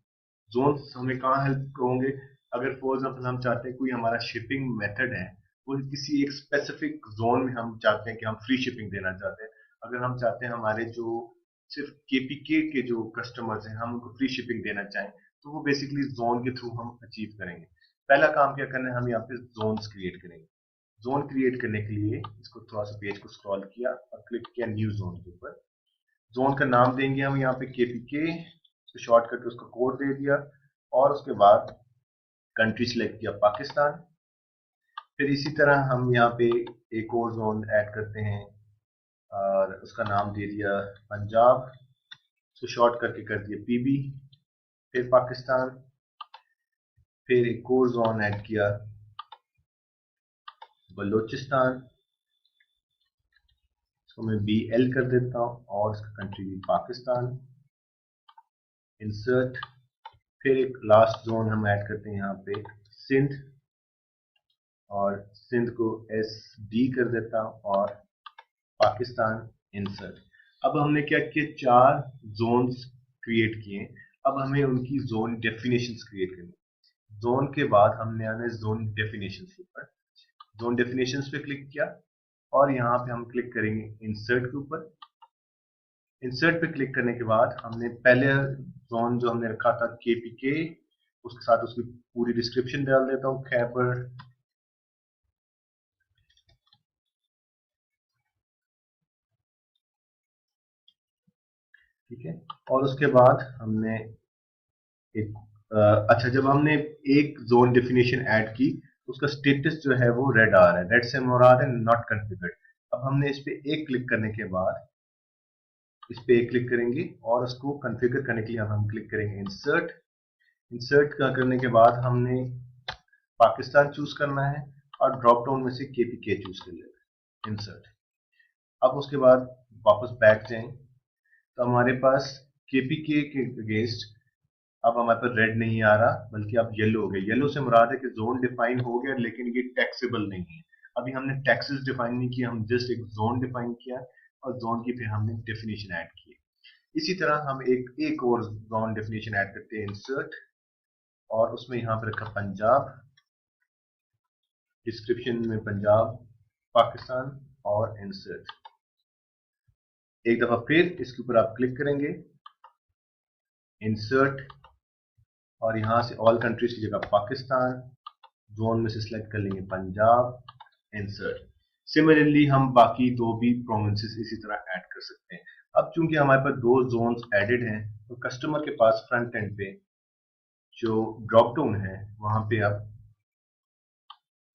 Speaker 1: जोन्स हमें कहाँ हेल्प होंगे, अगर फॉर एग्जांपल हम चाहते हैं कोई हमारा शिपिंग मेथड है वो किसी एक स्पेसिफिक जोन में हम चाहते हैं कि हम फ्री शिपिंग देना चाहते हैं, अगर हम चाहते हैं हमारे जो सिर्फ केपीके के जो कस्टमर्स हैं हम उनको फ्री शिपिंग देना चाहें तो वो बेसिकली जोन के थ्रू हम अचीव करेंगे। पहला काम क्या करना है, हम यहाँ पे जोन्स क्रिएट करेंगे। जोन क्रिएट करने के लिए इसको थोड़ा सा पेज को स्क्रॉल किया और क्लिक किया न्यू जोन के ऊपर। जोन का नाम देंगे हम यहाँ पे केपीके, शॉर्ट करके उसका कोड दे दिया और उसके बाद कंट्री सिलेक्ट किया पाकिस्तान। फिर इसी तरह हम यहाँ पे एक और जोन ऐड करते हैं और उसका नाम दे दिया पंजाब, उसको शॉर्ट करके कर दिया पीबी, फिर पाकिस्तान। फिर एक और जोन ऐड किया बलोचिस्तान, इसको मैं BL कर देता हूँ और इसका कंट्री भी पाकिस्तान। इंसर्ट, फिर एक लास्ट जोन हम ऐड करते हैं यहाँ पे सिंध, और सिंध को SD कर देता हूँ और पाकिस्तान। इंसर्ट। अब हमने क्या किया, 4 जोन्स क्रिएट किए, अब हमें उनकी जोन डेफिनेशंस क्रिएट करनी। जोन के बाद हमने आने जोन डेफिनेशंस के ऊपर, जोन डेफिनेशंस पे क्लिक किया और यहाँ पे हम क्लिक करेंगे इंसर्ट के ऊपर। इंसर्ट पे क्लिक करने के बाद हमने पहले जोन जो हमने रखा था KPK, उसके साथ उसकी पूरी डिस्क्रिप्शन डाल देता हूँ, खैबर ठीक है। और उसके बाद हमने एक अच्छा, जब हमने एक जोन डेफिनेशन ऐड की तो उसका स्टेटस जो है वो रेड आ रहा है, रेड से मुराद है नॉट कॉन्फ़िगर्ड। अब हमने इस पे एक क्लिक करने के बाद इस पे एक क्लिक करेंगे और उसको कॉन्फ़िगर करने के लिए हम क्लिक करेंगे इंसर्ट। इंसर्ट का करने के बाद हमने पाकिस्तान चूज करना है और ड्रॉप डाउन में से केपीके चूज कर लेना है, इंसर्ट। अब उसके बाद वापस बैक जाएं तो हमारे पास केपीके के अगेंस्ट अब हमारे पास रेड नहीं आ रहा बल्कि अब येलो हो गया। येलो से मुराद है कि जोन डिफाइन हो गया लेकिन ये टैक्सेबल नहीं है। अभी हमने टैक्सेस डिफाइन नहीं किया, हम जस्ट एक जोन डिफाइन किया और जोन की फिर हमने डेफिनेशन ऐड की। इसी तरह हम एक और जोन डेफिनेशन ऐड करते हैं, इंसर्ट, और उसमें यहाँ पर रखा पंजाब, डिस्क्रिप्शन में पंजाब पाकिस्तान और इंसर्ट। एक दफा फिर इसके ऊपर आप क्लिक करेंगे, इंसर्ट, और यहां से ऑल कंट्रीज की जगह पाकिस्तान, जोन में से सिलेक्ट कर लेंगे पंजाब, इंसर्ट। सिमिलरली हम बाकी दो भी प्रोविंसेस इसी तरह ऐड कर सकते हैं। अब चूंकि हमारे पास दो जोन्स एडेड हैं तो कस्टमर के पास फ्रंट एंड पे जो ड्रॉप डाउन है वहां पे अब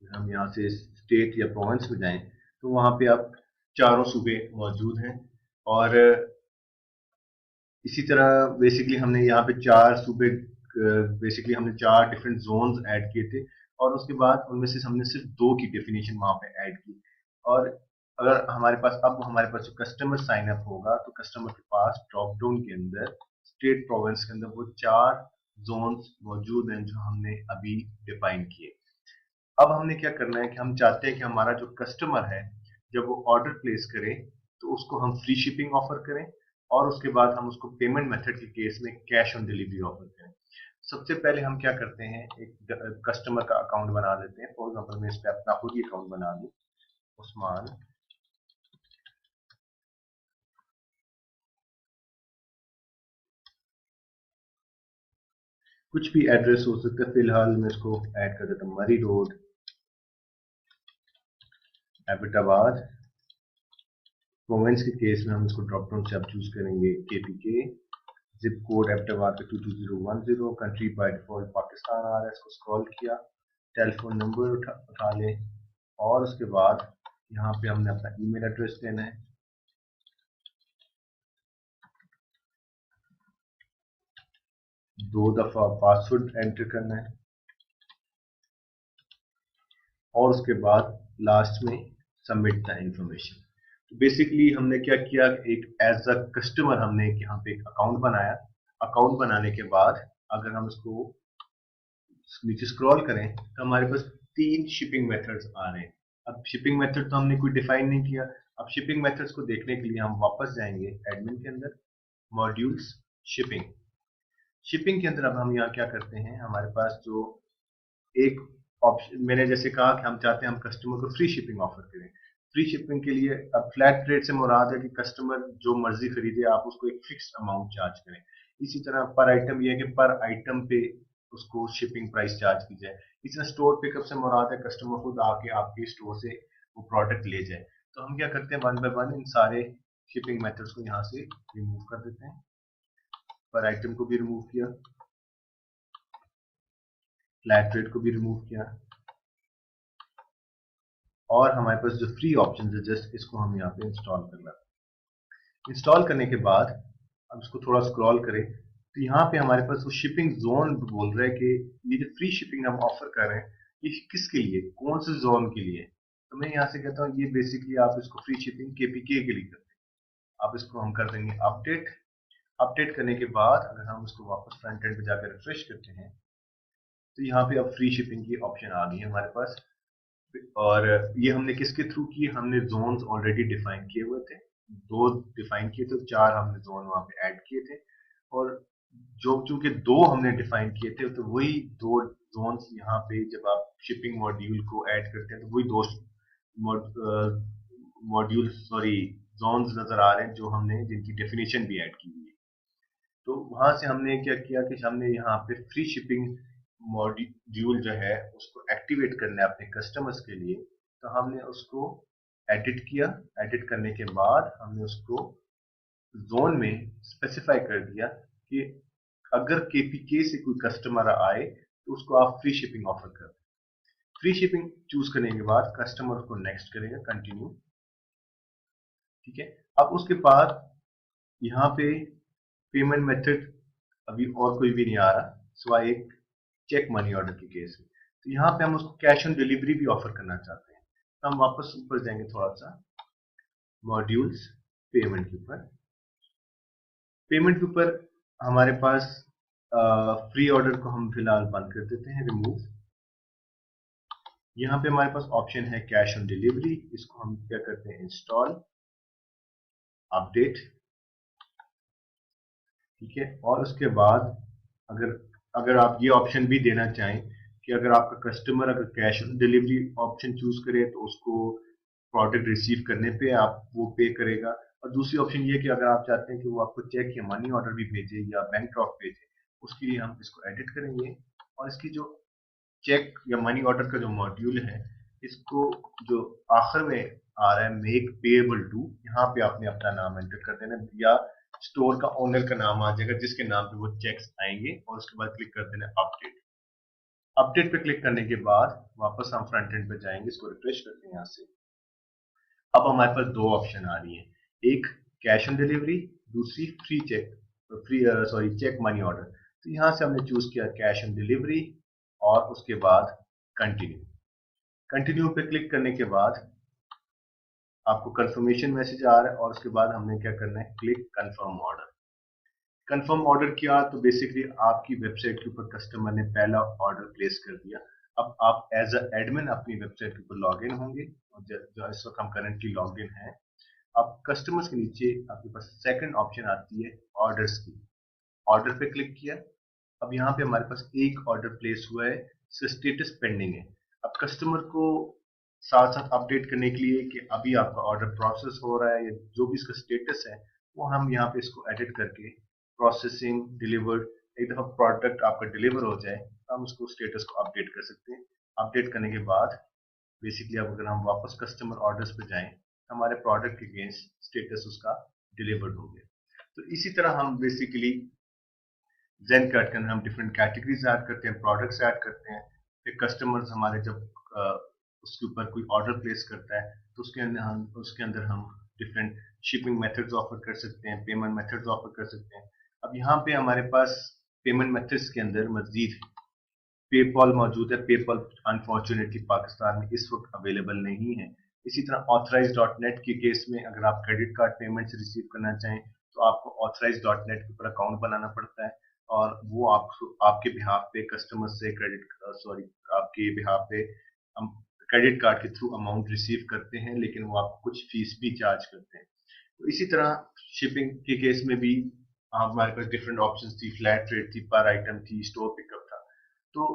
Speaker 1: हम यहाँ से स्टेट या प्रोविंस में जाएं तो वहां पे अब चारों सूबे मौजूद हैं। और इसी तरह बेसिकली हमने यहाँ पे चार सूबे, बेसिकली हमने चार डिफरेंट जोन्स ऐड किए थे और उसके बाद उनमें से हमने सिर्फ दो की डेफिनेशन वहां पे ऐड की। और अगर हमारे पास जो कस्टमर साइन अप होगा तो कस्टमर के पास ड्रॉप डाउन के अंदर स्टेट प्रोविंस के अंदर वो चार जोन्स मौजूद हैं जो हमने अभी डिफाइन किए। अब हमने क्या करना है कि हम चाहते हैं कि हमारा जो कस्टमर है जब वो ऑर्डर प्लेस करे तो उसको हम फ्री शिपिंग ऑफर करें और उसके बाद हम उसको पेमेंट मेथड के केस में कैश ऑन डिलीवरी ऑफर करें। सबसे पहले हम क्या करते हैं, एक कस्टमर का अकाउंट बना लेते हैं। फॉर एग्जांपल मैं इस पे अपना खुद ही अकाउंट बना लूं, उस्मान। कुछ भी एड्रेस हो सकता है, फिलहाल मैं इसको ऐड कर देता हूँ, मरी रोड, एबटाबाद। प्रोविंस के केस में हम इसको ड्रॉप डाउन से अब चूज करेंगे केपीके। जिप कोड एबटाबाद का 22010, कंट्री बाय डिफॉल्ट पाकिस्तान आ रहा है, इसको स्क्रॉल किया, टेलीफोन नंबर उठा लें और उसके बाद यहाँ पे हमने अपना ईमेल एड्रेस देना है। दो दफा पासवर्ड एंटर करना है और उसके बाद लास्ट में सबमिट द इंफॉर्मेशन। तो बेसिकली हमने क्या किया, एक एज अ कस्टमर हमने यहाँ पे एक अकाउंट बनाया। अकाउंट बनाने के बाद अगर हम इसको नीचे स्क्रॉल करें तो हमारे पास तीन शिपिंग मेथड्स आ रहे हैं। अब शिपिंग मेथड तो हमने कोई डिफाइन नहीं किया। अब शिपिंग मेथड्स को देखने के लिए हम वापस जाएंगे एडमिन के अंदर, मॉड्यूल्स, शिपिंग। शिपिंग के अंदर अब हम यहाँ क्या करते हैं, हमारे पास जो एक ऑप्शन मैंने जैसे कहा कि हम चाहते हैं हम कस्टमर को फ्री शिपिंग ऑफर करें। फ्री शिपिंग के लिए अब फ्लैट रेट से मुराद है कि कस्टमर जो मर्जी खरीदे आप उसको एक फिक्स्ड अमाउंट चार्ज करें। इसी तरह पर आइटम ये है कि पर आइटम पे उसको शिपिंग प्राइस चार्ज की जाए। इसी तरह स्टोर पिकअप से मुराद है कस्टमर खुद आके आपके स्टोर से वो प्रोडक्ट ले जाए। तो हम क्या करते हैं, वन बाय वन इन सारे शिपिंग मेथड्स को यहाँ से रिमूव कर देते हैं। पर आइटम को भी रिमूव किया, फ्लैट रेट को भी रिमूव किया और हमारे पास जो फ्री ऑप्शन है जस्ट इसको हम यहाँ पे इंस्टॉल करना। इंस्टॉल करने के बाद अब इसको थोड़ा स्क्रॉल करें तो यहाँ पे हमारे पास वो शिपिंग जोन बोल रहा है कि ये जो फ्री शिपिंग हम ऑफर कर रहे हैं ये किसके लिए, कौन से जोन के लिए। तो मैं यहाँ से कहता हूँ ये बेसिकली आप इसको फ्री शिपिंग केपीके के लिए करते हैं। अब इसको हम कर देंगे अपडेट। अपडेट करने के बाद अगर हम इसको वापस फ्रंट एंड पे जाकर रिफ्रेश करते हैं तो यहाँ पे अब फ्री शिपिंग की ऑप्शन आ गई है हमारे पास। और ये हमने किसके थ्रू की, हमने जोन्स ऑलरेडी डिफाइन किए हुए थे, दो डिफाइन किए थे, चार हमने जोन वहां पे ऐड किए थे। और जो चूंकि दो हमने डिफाइन किए थे तो वही दो जोन्स यहाँ पे जब आप शिपिंग मॉड्यूल को ऐड करते हैं तो वही दो मॉड्यूल सॉरी जोन्स नजर आ रहे हैं जो हमने जिनकी डेफिनेशन भी ऐड की हुई है। तो वहां से हमने क्या किया कि हमने यहाँ पे फ्री शिपिंग मॉड्यूल जो है उसको एक्टिवेट करना है अपने कस्टमर्स के लिए। तो हमने उसको एडिट किया, एडिट करने के बाद हमने उसको जोन में स्पेसिफाई कर दिया कि अगर केपीके से कोई कस्टमर आए तो उसको आप फ्री शिपिंग ऑफर कर। फ्री शिपिंग चूज करने के बाद कस्टमर को नेक्स्ट करेगा, कंटिन्यू। ठीक है, अब उसके बाद यहाँ पे पेमेंट मेथड अभी और कोई भी नहीं आ रहा सिवाय एक चेक मनी ऑर्डर के केस में। तो यहाँ पे हम उसको कैश ऑन डिलीवरी भी ऑफर करना चाहते हैं, तो हम वापस ऊपर जाएंगे थोड़ा सा, मॉड्यूल्स, पेमेंट के ऊपर। पेमेंट के ऊपर हमारे पास फ्री ऑर्डर को हम फिलहाल बंद कर देते हैं, रिमूव। यहाँ पे हमारे पास ऑप्शन है कैश ऑन डिलीवरी, इसको हम क्या करते हैं, इंस्टॉल, अपडेट। ठीक है, और उसके बाद अगर अगर आप ये ऑप्शन भी देना चाहें कि अगर आपका कस्टमर अगर cash on delivery option choose करे तो उसको प्रोडक्ट रिसीव करने पे आप वो पे करेगा। और दूसरी ऑप्शन ये कि अगर आप चाहते हैं कि वो आपको चेक या मनी ऑर्डर भी भेजे या बैंक ड्राफ्ट भेजे, उसके लिए हम इसको एडिट करेंगे। और इसकी जो चेक या मनी ऑर्डर का जो मॉड्यूल है, इसको जो आखिर में आ रहा है मेक पेएबल टू, यहाँ पे आपने अपना नाम एंटर कर देना या स्टोर का ओनर का नाम आ जाएगा जिसके नाम पे वो चेक्स आएंगे, और उसके बाद क्लिक कर देना अपडेट। अपडेट पे क्लिक करने के बाद वापस हम फ्रंट एंड पे जाएंगे, इसको रिफ्रेश करते हैं यहाँ से। अब हमारे पास दो ऑप्शन आ रही है, एक कैश ऑन डिलीवरी, दूसरी free check, check money order. तो यहाँ से हमने चूज किया कैश ऑन डिलीवरी और उसके बाद कंटिन्यू। कंटिन्यू पे क्लिक करने के बाद आपको कंफर्मेशन मैसेज आ रहा है, और उसके बाद हमने क्या करना है, click confirm order. Confirm order किया तो बेसिकली आपकी वेबसाइट के ऊपर कस्टमर ने पहला ऑर्डर प्लेस कर दिया। अब आप एज अ एडमिन अपनी वेबसाइट के ऊपर लॉग इन होंगे, और जो इस वक्त हम करंटली लॉग इन है। अब कस्टमर्स के नीचे आपके पास सेकंड ऑप्शन आती है ऑर्डर्स की, ऑर्डर पे क्लिक किया। अब यहाँ पे हमारे पास एक ऑर्डर प्लेस हुआ है, स्टेटस पेंडिंग है। अब कस्टमर को साथ साथ अपडेट करने के लिए कि अभी आपका ऑर्डर प्रोसेस हो रहा है या जो भी इसका स्टेटस है, वो हम यहाँ पे इसको एडिट करके प्रोसेसिंग डिलीवर्ड, एक दफा प्रोडक्ट आपका डिलीवर हो जाए हम उसको स्टेटस को अपडेट कर सकते हैं। अपडेट करने के बाद बेसिकली अब अगर हम वापस कस्टमर ऑर्डर्स पे जाएं, हमारे प्रोडक्ट के अगेंस्ट स्टेटस उसका डिलीवर्ड हो गया। तो इसी तरह हम बेसिकली जेन कार्ड के अंदर हम डिफरेंट कैटेगरीज ऐड करते हैं, प्रोडक्ट्स ऐड करते हैं। फिर कस्टमर्स हमारे जब उसके ऊपर कोई ऑर्डर प्लेस करता है तो उसके अंदर हम डिफरेंट शिपिंग मेथड्स ऑफर कर सकते हैं, पेमेंट मेथड्स ऑफर कर सकते हैं। अब यहाँ पे हमारे पास पेमेंट मेथड्स के अंदर मजीद पेपॉल मौजूद है। पेपॉल अनफॉर्चुनेटली पाकिस्तान में इस वक्त अवेलेबल नहीं है। इसी तरह ऑथराइज.नेट के केस में अगर आप क्रेडिट कार्ड पेमेंट्स रिसीव करना चाहें तो आपको ऑथराइज.नेट के ऊपर अकाउंट बनाना पड़ता है, और वो आपके बिहाफ पे कस्टमर से आपके बिहाफ पे हम क्रेडिट कार्ड के थ्रू अमाउंट रिसीव करते हैं, लेकिन वो आपको कुछ फीस भी चार्ज करते हैं। तो इसी तरह शिपिंग के केस में भी हमारे पास डिफरेंट ऑप्शंस थी, फ्लैट रेट थी, पर आइटम थी, स्टोर पिकअप था। तो